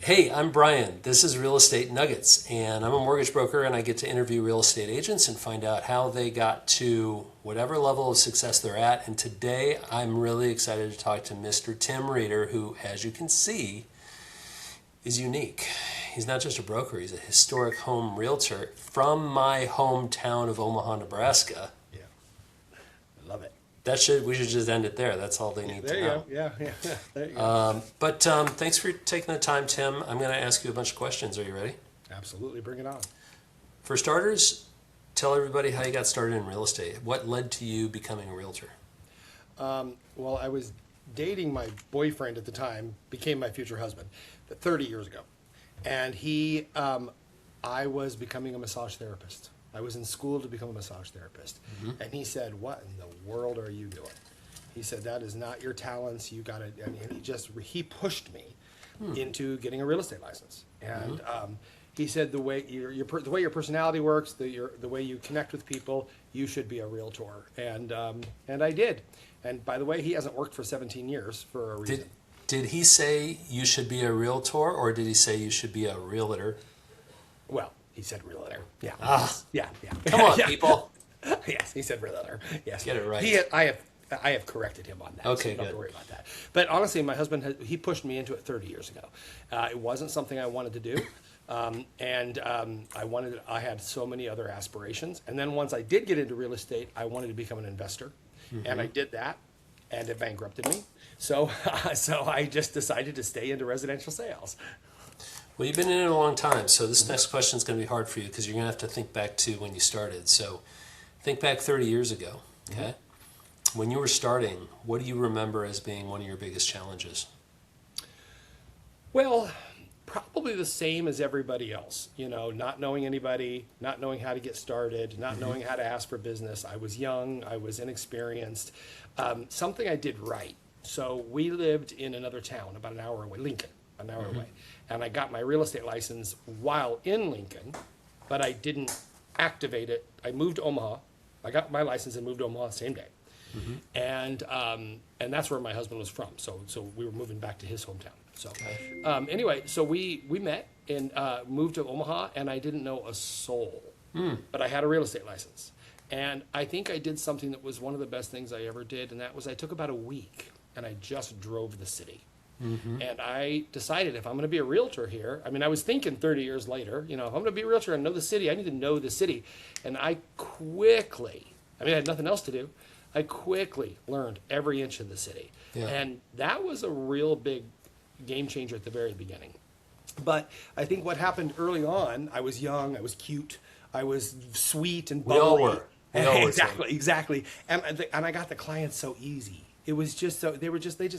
Hey, I'm Brian. This is Real Estate Nuggets, and I'm a mortgage broker, and I get to interview real estate agents and find out how they got to whatever level of success they're at. And today, I'm really excited to talk to Mr. Tim Reeder, who, as you can see, is unique. He's not just a broker, he's a historic home realtor from my hometown of Omaha, Nebraska. Yeah, I love it. We should just end it there. That's all they need to know. There you go. Yeah. There you go. But thanks for taking the time, Tim. I'm going to ask you a bunch of questions. Are you ready? Absolutely. Bring it on. For starters, tell everybody how you got started in real estate. What led to you becoming a realtor? Well, I was dating my boyfriend at the time, became my future husband, 30 years ago. And I was becoming a massage therapist. I was in school to become a massage therapist. Mm-hmm. And he said, "What in the world are you doing?" He said, "That is not your talents. You got to," and he pushed me into getting a real estate license. And he said, the way your personality works, the way you connect with people, you should be a realtor. And I did. And by the way, he hasn't worked for 17 years for a reason. Did he say you should be a realtor, or did he say you should be a realtor? Well, he said realtor. Yeah. Yeah. Come on, yeah. people. Yes, he said realtor. Yes. Get it right. I have corrected him on that. Okay, so you don't good. have to worry about that. But honestly, my husband, he pushed me into it 30 years ago. It wasn't something I wanted to do. I had so many other aspirations. And then once I did get into real estate, I wanted to become an investor. Mm-hmm. And I did that, and it bankrupted me. So I just decided to stay into residential sales. Well, you've been in it a long time, so this next question is going to be hard for you because you're going to have to think back to when you started. So think back 30 years ago, okay? Mm-hmm. When you were starting, what do you remember as being one of your biggest challenges? Well, probably the same as everybody else. Not knowing anybody, not knowing how to get started, not knowing how to ask for business. I was young, I was inexperienced. Something I did right. So we lived in another town about an hour away, Lincoln, an hour away. And I got my real estate license while in Lincoln, but I didn't activate it. I moved to Omaha. I got my license and moved to Omaha the same day. Mm-hmm. And that's where my husband was from. So we were moving back to his hometown. So anyway, so we met and moved to Omaha, and I didn't know a soul, but I had a real estate license. And I think I did something that was one of the best things I ever did, and that was I took about a week, and I just drove the city. Mm-hmm. And I decided if I'm going to be a realtor here, I was thinking 30 years later, if I'm going to be a realtor and know the city, I need to know the city. And I had nothing else to do. I quickly learned every inch of the city. Yeah. And that was a real big game changer at the very beginning. But I think what happened early on, I was young, I was cute, I was sweet and bubbly. We all were. Exactly. And I got the clients so easy. It was just so,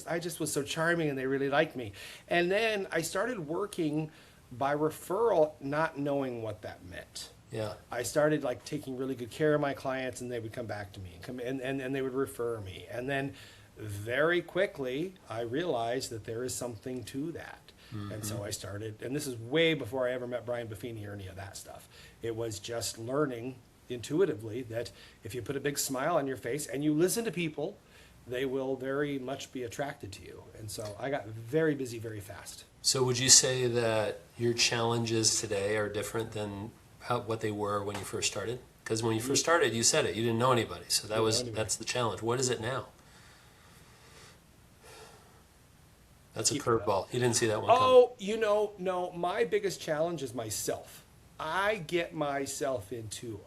I just was so charming, and they really liked me. And then I started working by referral, not knowing what that meant. Yeah. I started taking really good care of my clients, and they would come back to me and they would refer me. And then very quickly I realized that there is something to that. Mm-hmm. And so I started, and this is way before I ever met Brian Buffini or any of that stuff. It was just learning intuitively that if you put a big smile on your face and you listen to people, they will very much be attracted to you. And so I got very busy very fast. So would you say that your challenges today are different than what they were when you first started? Because when you first started, you said it, you didn't know anybody. So that's the challenge. What is it now? That's a curveball. You didn't see that one coming. No, my biggest challenge is myself. I get myself into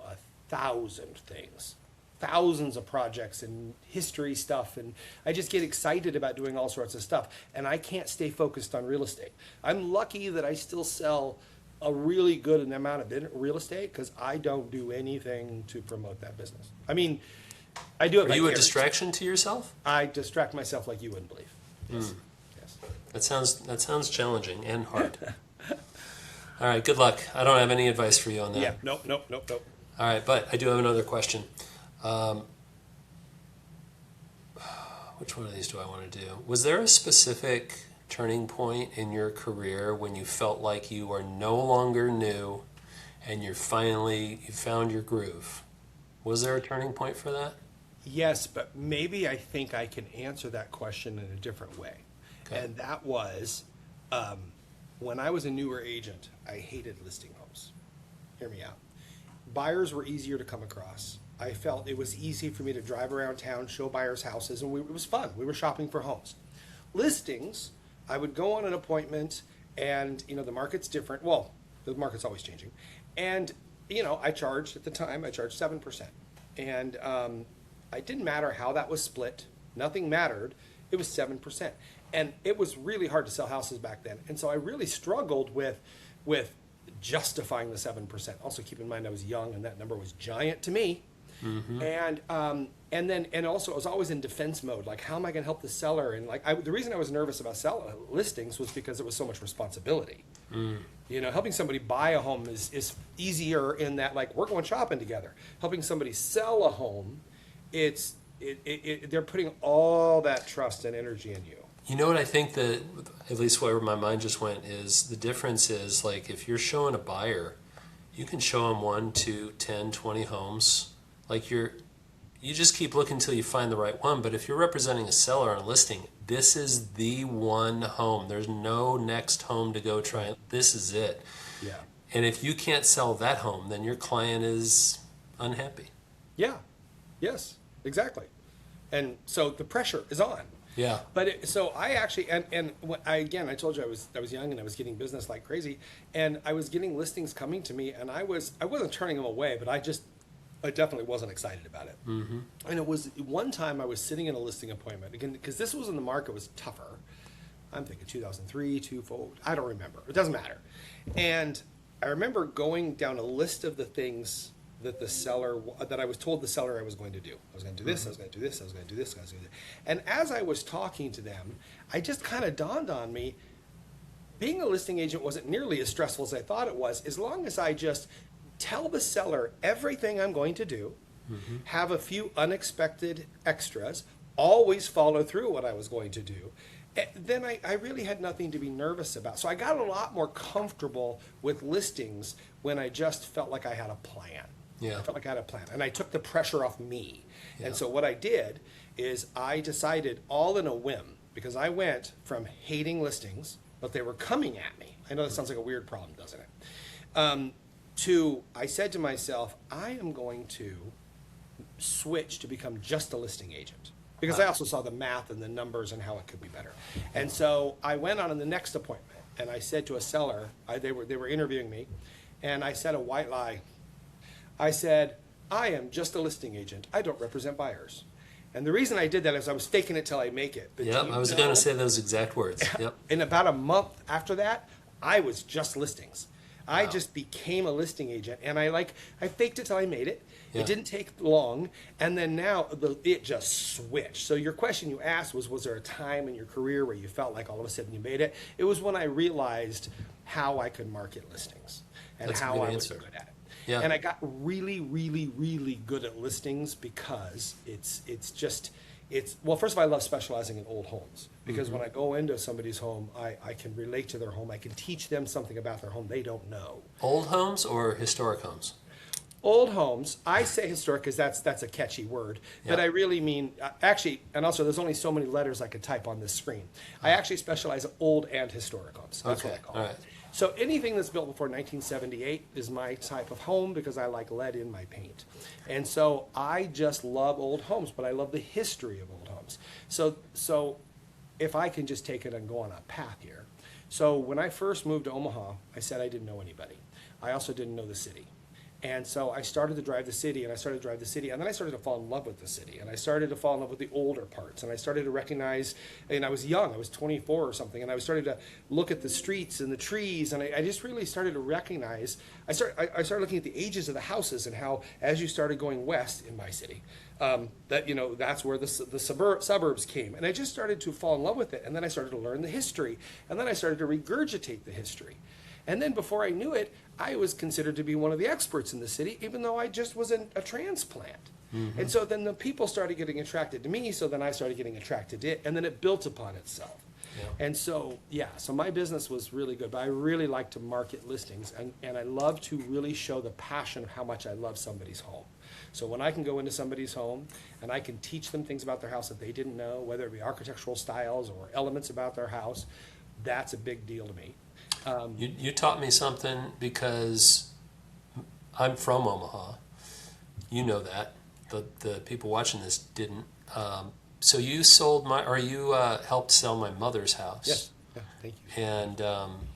1,000 things. Thousands of projects and history stuff, and I just get excited about doing all sorts of stuff, and I can't stay focused on real estate. I'm lucky that I still sell a really good amount of real estate because I don't do anything to promote that business. I do it. Are you a distraction to yourself? I distract myself like you wouldn't believe. Yes. Yes. That sounds challenging and hard. All right, good luck. I don't have any advice for you on that. Yeah, nope. All right, but I do have another question. Which one of these do I want to do? Was there a specific turning point in your career when you felt like you are no longer new and you found your groove? Was there a turning point for that? Yes, but maybe I think I can answer that question in a different way. Okay. And that was when I was a newer agent, I hated listing homes. Hear me out. Buyers were easier to come across. I felt it was easy for me to drive around town, show buyers houses, and it was fun. We were shopping for homes. Listings, I would go on an appointment, and the market's different. Well, the market's always changing. And I charged at the time, I charged 7%. And it didn't matter how that was split. Nothing mattered. It was 7%. And it was really hard to sell houses back then. And so I really struggled with justifying the 7%. Also keep in mind I was young and that number was giant to me. Mm-hmm. And also I was always in defense mode. Like, how am I going to help the seller? And the reason I was nervous about listings was because it was so much responsibility. Mm. Helping somebody buy a home is easier in that, like, we're going shopping together. Helping somebody sell a home, they're putting all that trust and energy in you. You know what I think that, at least where my mind just went, is the difference is, like, if you're showing a buyer, you can show them 1, 2, 10, 20 homes. Like, you just keep looking until you find the right one. But if you're representing a seller on a listing, this is the one home. There's no next home to go try. This is it. Yeah. And if you can't sell that home, then your client is unhappy. Yeah. Yes, exactly. And so the pressure is on. Yeah. But so I actually, I told you I was young and I was getting business like crazy, and I was getting listings coming to me, and I wasn't turning them away, but I definitely wasn't excited about it. Mm-hmm. And it was one time I was sitting in a listing appointment, again, because this was when the market was tougher. I'm thinking 2003, 2004, I don't remember. It doesn't matter. And I remember going down a list of the things that I was told the seller I was going to do. I was going to do this, mm-hmm. I was going to do this, I was going to do this, I was going to do this. And as I was talking to them, I just kind of dawned on me, being a listing agent wasn't nearly as stressful as I thought it was, as long as I just tell the seller everything I'm going to do, mm-hmm. have a few unexpected extras, always follow through what I was going to do. Then I really had nothing to be nervous about. So I got a lot more comfortable with listings when I just felt like I had a plan. Yeah. I felt like I had a plan. And I took the pressure off me. Yeah. And so what I did is I decided all in a whim, because I went from hating listings, but they were coming at me. I know that sounds like a weird problem, doesn't it? I said to myself, I am going to switch to become just a listing agent. Because I also saw the math and the numbers and how it could be better. And so I went on in the next appointment, and I said to a seller, they were interviewing me, and I said a white lie. I said, I am just a listing agent. I don't represent buyers. And the reason I did that is I was faking it till I make it. Yep, I was going to say those exact words. Yep. In about a month after that, I was just listings. I just became a listing agent, and I faked it till I made it. Yeah. It didn't take long, and then now it just switched. So your question you asked was there a time in your career where you felt like all of a sudden you made it? It was when I realized how I could market listings and That's how a good I was answer. good at it. Yeah. And I got really, really, really good at listings because well, first of all, I love specializing in old homes, because mm-hmm. when I go into somebody's home, I can relate to their home. I can teach them something about their home they don't know. Old homes or historic homes? Old homes. I say historic because that's a catchy word, but I really mean actually, and also there's only so many letters I could type on this screen. I actually specialize in old and historic homes. That's what I call it. Right. So anything that's built before 1978 is my type of home, because I like lead in my paint. And so I just love old homes, but I love the history of old homes. So if I can just take it and go on a path here. So when I first moved to Omaha, I said I didn't know anybody. I also didn't know the city. And so I started to drive the city, and then I started to fall in love with the city, and I started to fall in love with the older parts, and I started to recognize, and I was young, I was 24 or something, and I was starting to look at the streets and the trees, and I just really started to recognize, I started looking at the ages of the houses, and how, as you started going west in my city, that's where the suburbs came, and I just started to fall in love with it, and then I started to learn the history, and then I started to regurgitate the history. And then before I knew it, I was considered to be one of the experts in the city, even though I just was a transplant. Mm-hmm. And so then the people started getting attracted to me, so then I started getting attracted to it, and then it built upon itself. Yeah. And so, so my business was really good, but I really like to market listings, and I love to really show the passion of how much I love somebody's home. So when I can go into somebody's home and I can teach them things about their house that they didn't know, whether it be architectural styles or elements about their house, that's a big deal to me. You taught me something because I'm from Omaha. You know that. The people watching this didn't. So you sold or you helped sell my mother's house. Yes. Yeah, thank you. And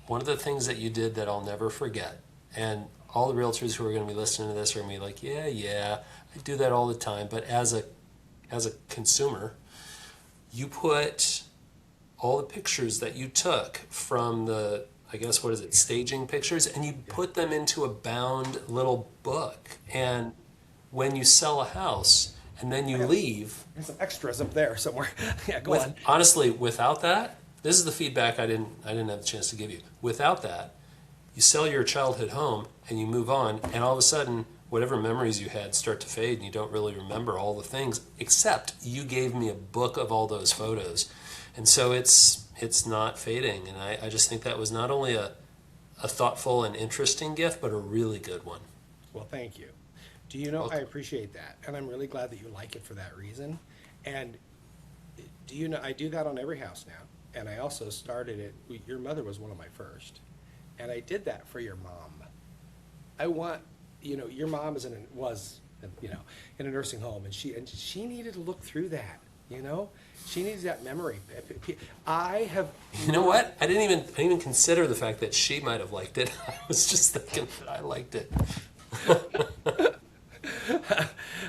one of the things that you did that I'll never forget, and all the realtors who are going to be listening to this are going to be like, yeah, I do that all the time. But as a consumer, you put all the pictures that you took from the, I guess, what is it, staging pictures, and you put them into a bound little book. And when you sell a house and then you leave, There's some extras up there somewhere. Yeah, go on. honestly, without that, this is the feedback I didn't have the chance to give you. Without that, you sell your childhood home and you move on, and all of a sudden, whatever memories you had start to fade, and you don't really remember all the things, except you gave me a book of all those photos. And so it's not fading, and I just think that was not only a thoughtful and interesting gift, but a really good one. Well, thank you. Do you know, I appreciate that, and I'm really glad that you like it for that reason. And do you know, I do that on every house now, and I also started it, your mother was one of my first, and I did that for your mom. I want, your mom was in a nursing home, and she needed to look through that, She needs that memory. I have. You know what? I didn't even consider the fact that she might have liked it. I was just thinking that I liked it.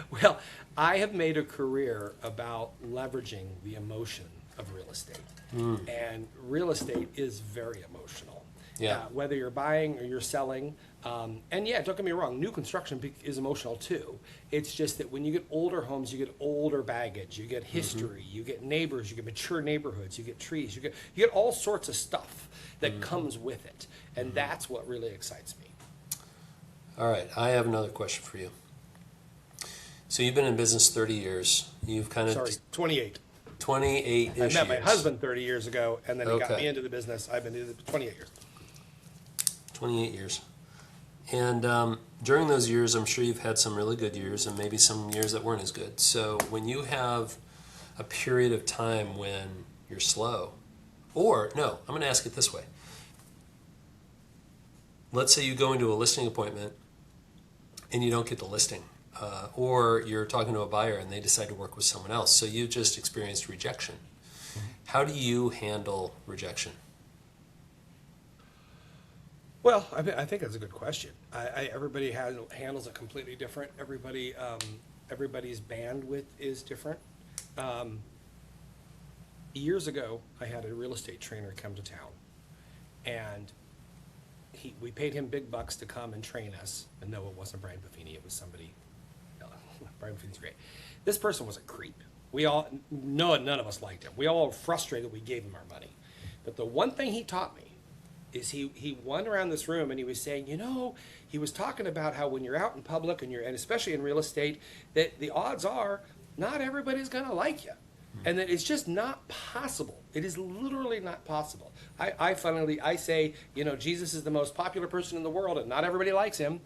Well, I have made a career about leveraging the emotion of real estate. And real estate is very emotional. Yeah. Whether you're buying or you're selling. And yeah, don't get me wrong, new construction is emotional too. It's just that when you get older homes, you get older baggage, you get history, you get neighbors, you get mature neighborhoods, you get trees, you get all sorts of stuff that comes with it. And that's what really excites me. All right, I have another question for you. So you've been in business 30 years. You've kind of... Sorry, 28. 28-ish years. I met my husband 30 years ago, and then he got Okay. me into the business. I've been in it 28 years. 28 years. And during those years, I'm sure you've had some really good years and maybe some years that weren't as good. So when you have a period of time when you're slow, or no, I'm going to ask it this way. Let's say you go into a listing appointment and you don't get the listing, or you're talking to a buyer and they decide to work with someone else. So you just experienced rejection. How do you handle rejection? Well, I think that's a good question. Everybody handles it completely different. Everybody's bandwidth is different. Years ago, I had a real estate trainer come to town, and we paid him big bucks to come and train us. And no, it wasn't Brian Buffini. It was somebody. Brian Buffini's great. This person was a creep. None of us liked him. We all were frustrated we gave him our money. But the one thing he taught me is he went around this room and he was saying, he was talking about how when you're out in public and especially in real estate, that the odds are not everybody's going to like you. And that it's just not possible. It is literally not possible. I say, Jesus is the most popular person in the world and not everybody likes him.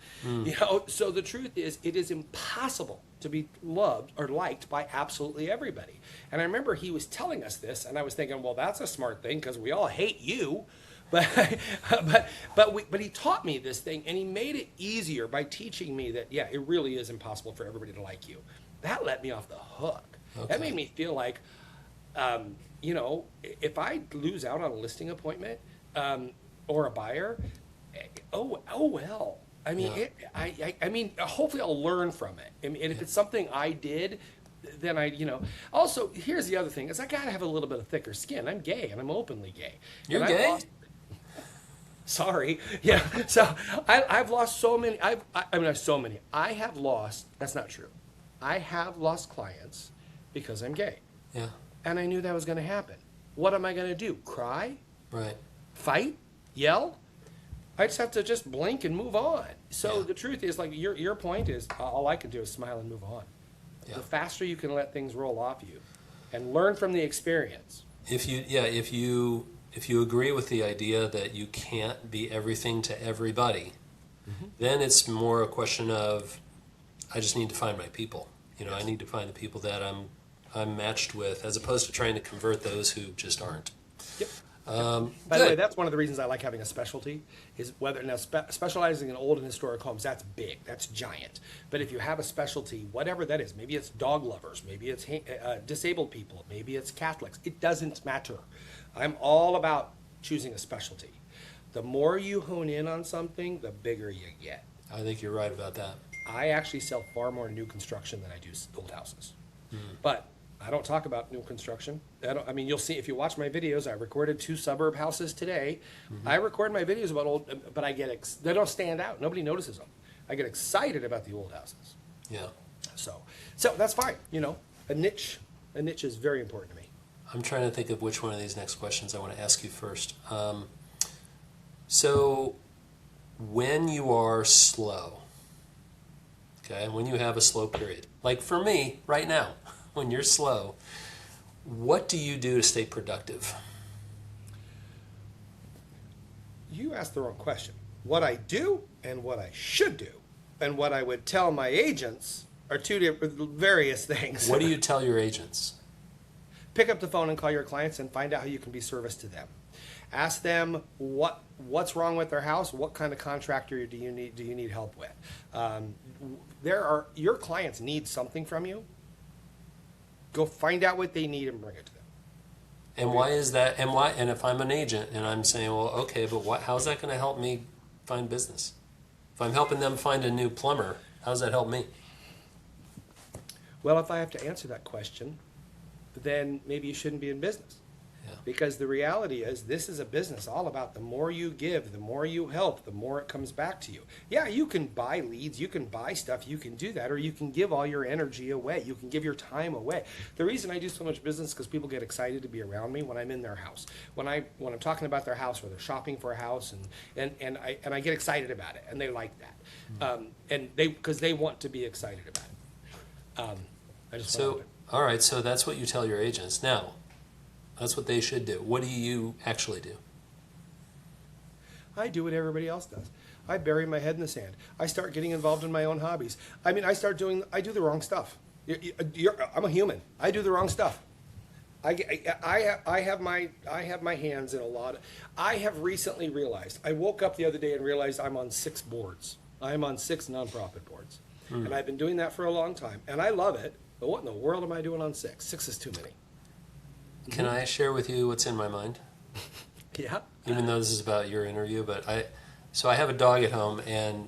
So the truth is, it is impossible to be loved or liked by absolutely everybody. And I remember he was telling us this, and I was thinking, well, that's a smart thing because we all hate you. But he taught me this thing, and he made it easier by teaching me that, yeah, it really is impossible for everybody to like you. That let me off the hook. Okay. That made me feel like, if I lose out on a listing appointment or a buyer, oh well. I mean, hopefully I'll learn from it. And if it's something I did, then Also, here's the other thing: is I gotta have a little bit of thicker skin. I'm gay, and I'm openly gay. You're gay? Sorry. Yeah. So I've lost so many. I have lost. That's not true. I have lost clients because I'm gay. Yeah. And I knew that was going to happen. What am I going to do? Cry? Right. Fight? Yell? I just have to just blink and move on. So Yeah. the truth is, like your point is, all I can do is smile and move on. Yeah. The faster you can let things roll off you, and learn from the experience. If you agree with the idea that you can't be everything to everybody, then it's more a question of, I just need to find my people. I need to find the people that I'm matched with, as opposed to trying to convert those who just aren't. Yep. By the way, Good. that's one of the reasons I like having a specialty is whether now specializing in old and historic homes, that's big, that's giant. But if you have a specialty, whatever that is, maybe it's dog lovers, maybe it's disabled people, maybe it's Catholics, it doesn't matter. I'm all about choosing a specialty. The more you hone in on something, the bigger you get. I think you're right about that. I actually sell far more new construction than I do old houses. But I don't talk about new construction. I mean, you'll see if you watch my videos. I recorded 2 suburb houses today. I record my videos about old, but I get they don't stand out. Nobody notices them. I get excited about the old houses. Yeah. So that's fine. You know, a niche is very important to me. I'm trying to think of which one of these next questions I want to ask you first. So, when you are slow, okay, when you have a slow period, like for me right now, when you're slow, what do you do to stay productive? You asked the wrong question. What I do and what I should do and what I would tell my agents are 2 different various things. What do you tell your agents? Pick up the phone and call your clients and find out how you can be service to them. Ask them what's wrong with their house. What kind of contractor do you need help with? Your clients need something from you. Go find out what they need and bring it to them. And why is that? And if I'm an agent and I'm saying, well, okay, but how's that going to help me find business? If I'm helping them find a new plumber, how does that help me? Well, if I have to answer that question, then maybe you shouldn't be in business. Yeah. Because the reality is this is a business all about the more you give, the more you help, the more it comes back to you. Yeah, you can buy leads, you can buy stuff, you can do that, or you can give all your energy away. You can give your time away. The reason I do so much business is because people get excited to be around me when I'm in their house. When I'm talking about their house or they're shopping for a house and I get excited about it and they like that. And because they want to be excited about it. I just wanted So, to- all right, so that's what you tell your agents. Now, that's what they should do. What do you actually do? I do what everybody else does. I bury my head in the sand. I start getting involved in my own hobbies. I mean, I do the wrong stuff. I'm a human. I do the wrong stuff. I have my hands in a lot. I have recently realized, I woke up the other day and realized I'm on 6 boards. I'm on 6 nonprofit boards. And I've been doing that for a long time. And I love it. But what in the world am I doing on 6? 6 is too many. Can I share with you what's in my mind? Yeah. Even though this is about your interview, but I have a dog at home, and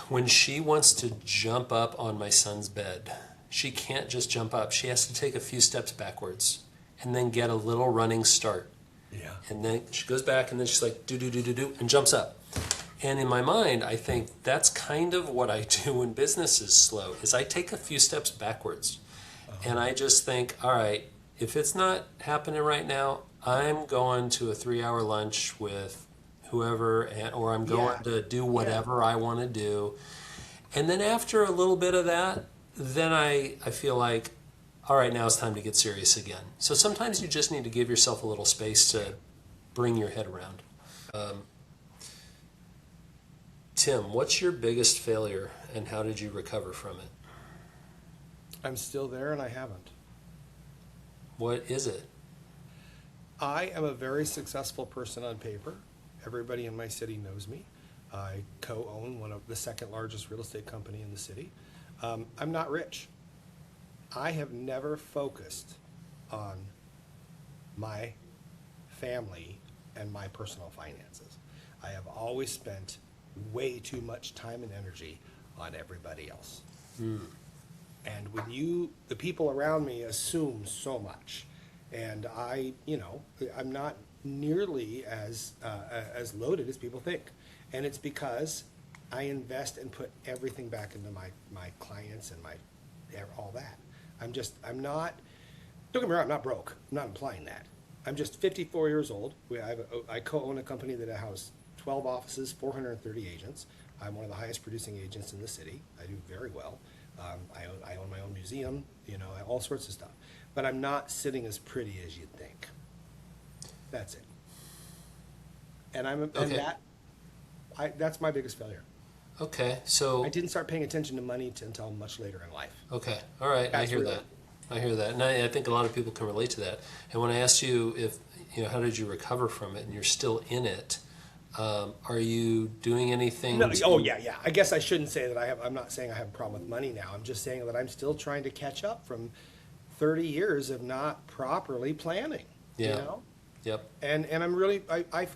when she wants to jump up on my son's bed, she can't just jump up. She has to take a few steps backwards and then get a little running start. Yeah. And then she goes back, and then she's like, do, do, do, do, do, and jumps up. And in my mind, I think that's kind of what I do when business is slow, is I take a few steps backwards. And I just think, all right, if it's not happening right now, I'm going to a 3-hour lunch with whoever, or I'm going to do whatever I want to do. And then after a little bit of that, then I feel like, all right, now it's time to get serious again. So sometimes you just need to give yourself a little space to bring your head around. Tim, what's your biggest failure and how did you recover from it? I'm still there and I haven't. What is it? I am a very successful person on paper. Everybody in my city knows me. I co-own one of the 2nd largest real estate company in the city. I'm not rich. I have never focused on my family and my personal finances. I have always spent way too much time and energy on everybody else. And when the people around me assume so much, and I'm not nearly as loaded as people think. And it's because I invest and put everything back into my clients and all that. I'm not, don't get me wrong, I'm not broke. I'm not implying that. I'm just 54 years old. I co-own a company that has 12 offices, 430 agents. I'm one of the highest producing agents in the city. I do very well. I own my own museum, all sorts of stuff. But I'm not sitting as pretty as you'd think. That's it. And that's my biggest failure. Okay, so I didn't start paying attention to money until much later in life. okay, all right, I That's hear really- that. I hear that, and I think a lot of people can relate to that. And when I asked you if, how did you recover from it, and you're still in it, are you doing anything? No, oh yeah, yeah. I guess I shouldn't say that I'm not saying I have a problem with money now. I'm just saying that I'm still trying to catch up from 30 years of not properly planning. Yeah. You know? Yep. And I'm really,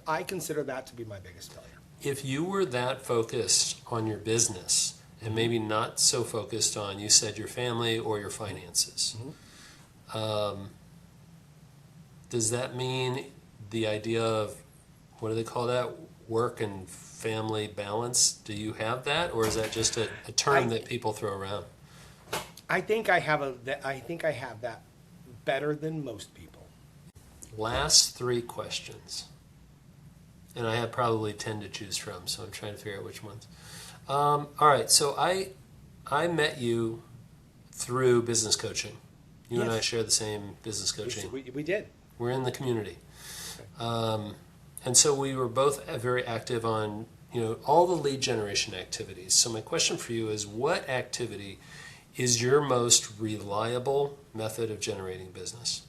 I consider that to be my biggest failure. If you were that focused on your business and maybe not so focused on, you said, your family or your finances, does that mean the idea of, what do they call that, work and family balance? Do you have that, or is that just a term that people throw around? I think I have that better than most people. Last 3 questions. And I have probably 10 to choose from, so I'm trying to figure out which ones. All right, so I met you through business coaching. You and I Yes. share the same business coaching. We did. We're in the community. Okay. And so we were both very active on, all the lead generation activities. So my question for you is, what activity is your most reliable method of generating business?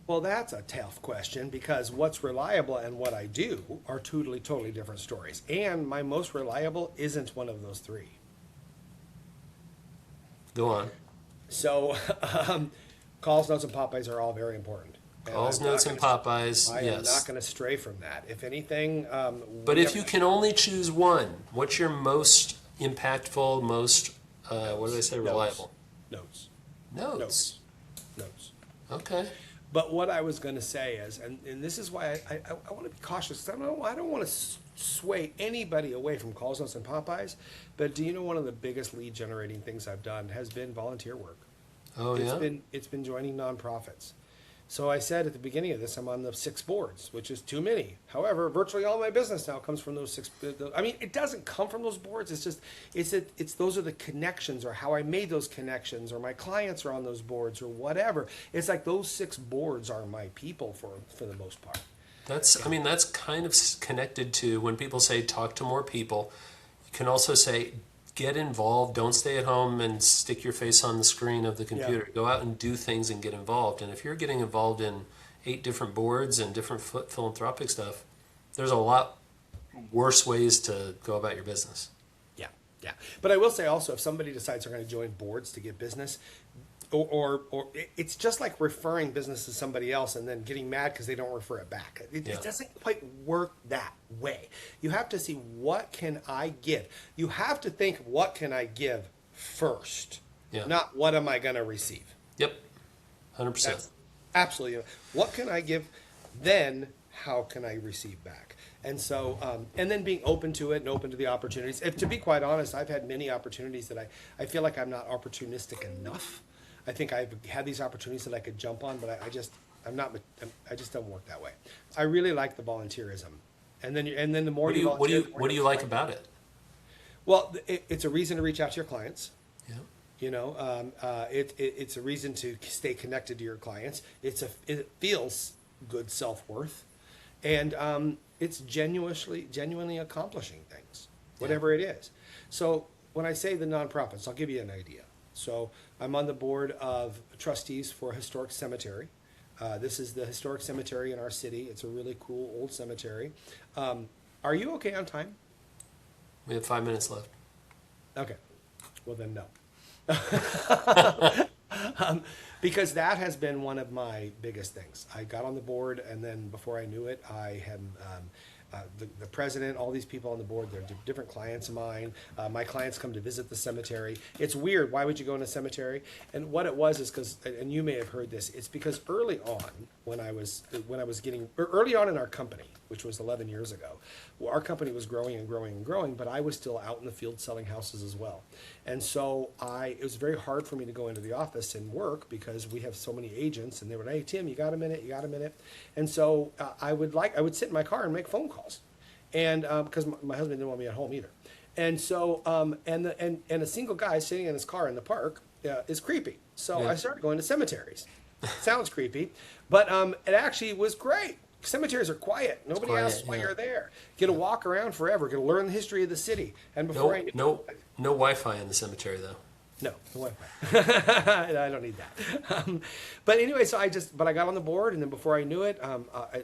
Well, that's a tough question because what's reliable and what I do are totally different stories. And my most reliable isn't one of those 3. Go on. So, calls, notes, and Popeyes are all very important. And Calls, I'm not notes, and gonna- Popeyes, I am yes. not going to stray from that. If anything, But if you can only choose one, what's your most impactful, most, what do they say, reliable? Notes. Notes. Notes. Okay. But what I was going to say is, and this is why I want to be cautious. I don't want to sway anybody away from calls, notes, and Popeyes. But do you know one of the biggest lead generating things I've done has been volunteer work. Oh, yeah? It's been joining nonprofits. So I said at the beginning of this, I'm on the 6 boards, which is too many. However, virtually all my business now comes from those 6. I mean, it doesn't come from those boards. It's just, it's those are the connections, or how I made those connections, or my clients are on those boards, or whatever. It's like those 6 boards are my people for the most part. That's kind of connected to when people say talk to more people. You can also say get involved. Don't stay at home and stick your face on the screen of the computer. Go out and do things and get involved. And if you're getting involved in 8 different boards and different philanthropic stuff, there's a lot worse ways to go about your business. Yeah, yeah. But I will say also, if somebody decides they're going to join boards to get business, or it's just like referring business to somebody else and then getting mad because they don't refer it back. It doesn't quite work that way. You have to see, what can I give? You have to think, what can I give first, not what am I going to receive. Yep, 100%. That's absolutely. What can I give? Then how can I receive back? And so, and then being open to it and open to the opportunities. If, to be quite honest, I've had many opportunities that I feel like I'm not opportunistic enough. I think I've had these opportunities that I could jump on, but I just don't work that way. I really like the volunteerism, and then the more What do you like about it? Well, it's a reason to reach out to your clients. Yeah. It's a reason to stay connected to your clients. It feels good self-worth, and it's genuinely accomplishing things, whatever it is. So when I say the nonprofits, I'll give you an idea. So I'm on the board of trustees for a historic cemetery. This is the historic cemetery in our city. It's a really cool old cemetery. Are you okay on time? We have 5 minutes left. Okay. Well, then no. Because that has been one of my biggest things. I got on the board, and then before I knew it, I had the president, all these people on the board, they're different clients of mine. My clients come to visit the cemetery. It's weird. Why would you go in a cemetery? And what it was is because, and you may have heard this, it's because early on, early on in our company, which was 11 years ago, well, our company was growing and growing and growing, but I was still out in the field selling houses as well. And so it was very hard for me to go into the office and work because we have so many agents, and they were, hey, Tim, you got a minute? You got a minute? And so I would sit in my car and make phone calls. And because my husband didn't want me at home either. And so, and a single guy sitting in his car in the park is creepy. So I started going to cemeteries. Sounds creepy, but it actually was great. Cemeteries are quiet. Nobody quiet, asks why yeah. you're there. Get to walk around forever. Get to learn the history of the city. And before No Wi-Fi in the cemetery though. no Wi-Fi. I don't need that. But anyway, so but I got on the board, and then before I knew it,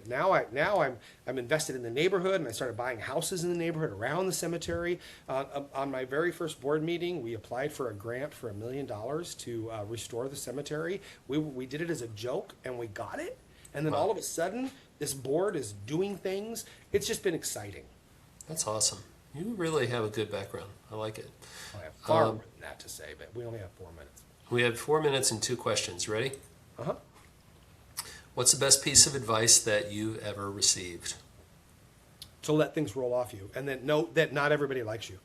now I'm invested in the neighborhood, and I started buying houses in the neighborhood around the cemetery. On my very first board meeting, we applied for a grant for $1 million to restore the cemetery. We did it as a joke, and we got it. And then all of a sudden, this board is doing things. It's just been exciting. That's awesome. You really have a good background. I like it. I have far more than that to say, but we only have 4 minutes. We have 4 minutes and 2 questions. Ready? Uh-huh. What's the best piece of advice that you've ever received? To let things roll off you, and then know that not everybody likes you.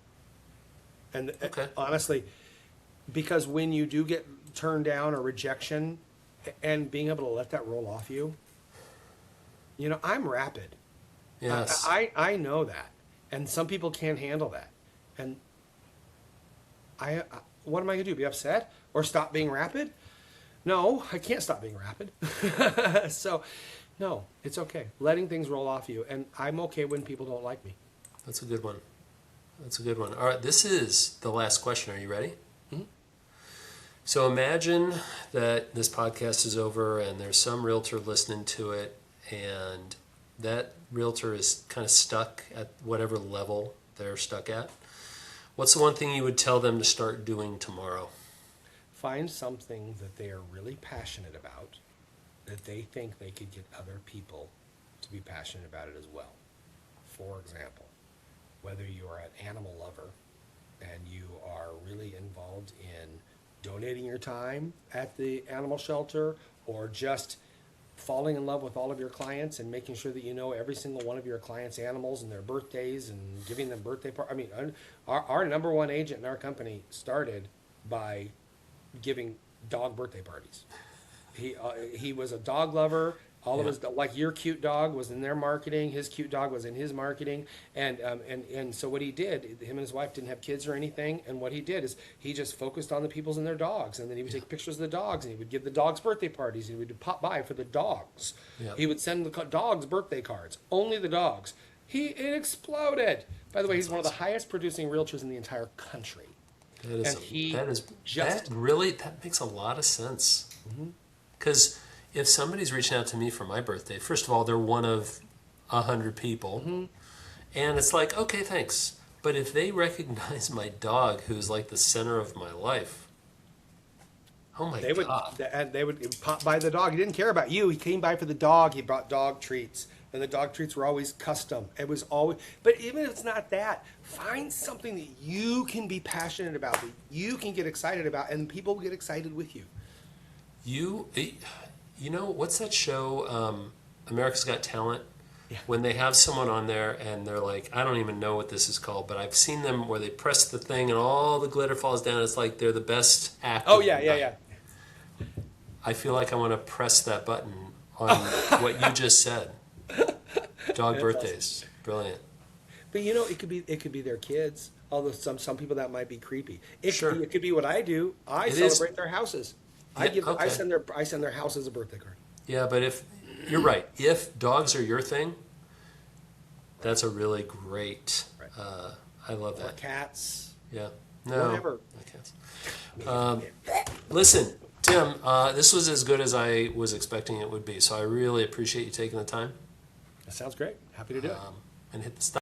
And Okay. honestly, because when you do get turned down or rejection, and being able to let that roll off you, I'm rapid. Yes. I know that, and some people can't handle that. And what am I gonna do? Be upset or stop being rapid? No, I can't stop being rapid. So, no, it's okay. Letting things roll off you, and I'm okay when people don't like me. That's a good one. That's a good one. All right, this is the last question. Are you ready? Mm-hmm. So imagine that this podcast is over and there's some realtor listening to it, and that realtor is kind of stuck at whatever level they're stuck at. What's the one thing you would tell them to start doing tomorrow? Find something that they are really passionate about, that they think they could get other people to be passionate about it as well. For example, whether you are an animal lover and you are really involved in donating your time at the animal shelter, or just falling in love with all of your clients and making sure that you know every single one of your clients' animals and their birthdays and giving them birthday parties. I mean, our number one agent in our company started by giving dog birthday parties. He was a dog lover. All of his, like your cute dog was in their marketing. His cute dog was in his marketing. And so what he did, him and his wife didn't have kids or anything. And what he did is he just focused on the peoples and their dogs. And then he would take pictures of the dogs, and he would give the dogs birthday parties. And he would pop by for the dogs. Yeah. He would send the dogs birthday cards, only the dogs. It exploded. By the way, he's one of the highest producing realtors in the entire country. That makes a lot of sense. Because if somebody's reaching out to me for my birthday, first of all, they're one of 100 people. Mm-hmm. And it's like, okay, thanks. But if they recognize my dog, who's like the center of my life, oh my God. They would pop by the dog. He didn't care about you. He came by for the dog. He brought dog treats. And the dog treats were always custom. It was always, but even if it's not that, find something that you can be passionate about, that you can get excited about, and people will get excited with you. You know, what's that show, America's Got Talent? Yeah. When they have someone on there and they're like, I don't even know what this is called, but I've seen them where they press the thing and all the glitter falls down. It's like they're the best actor. Oh, yeah. I feel like I want to press that button on what you just said. Dog birthdays. Awesome. Brilliant. But you know, it could be their kids. Although some people that might be creepy. It could be what I do. I celebrate their houses. I send their houses a birthday card. Yeah, but if you're right, if dogs are your thing, that's a really great. Right. I love that. Or cats. Yeah. No. Whatever. Not cats. Listen, Tim, this was as good as I was expecting it would be. So I really appreciate you taking the time. That sounds great. Happy to do it. And hit the stop.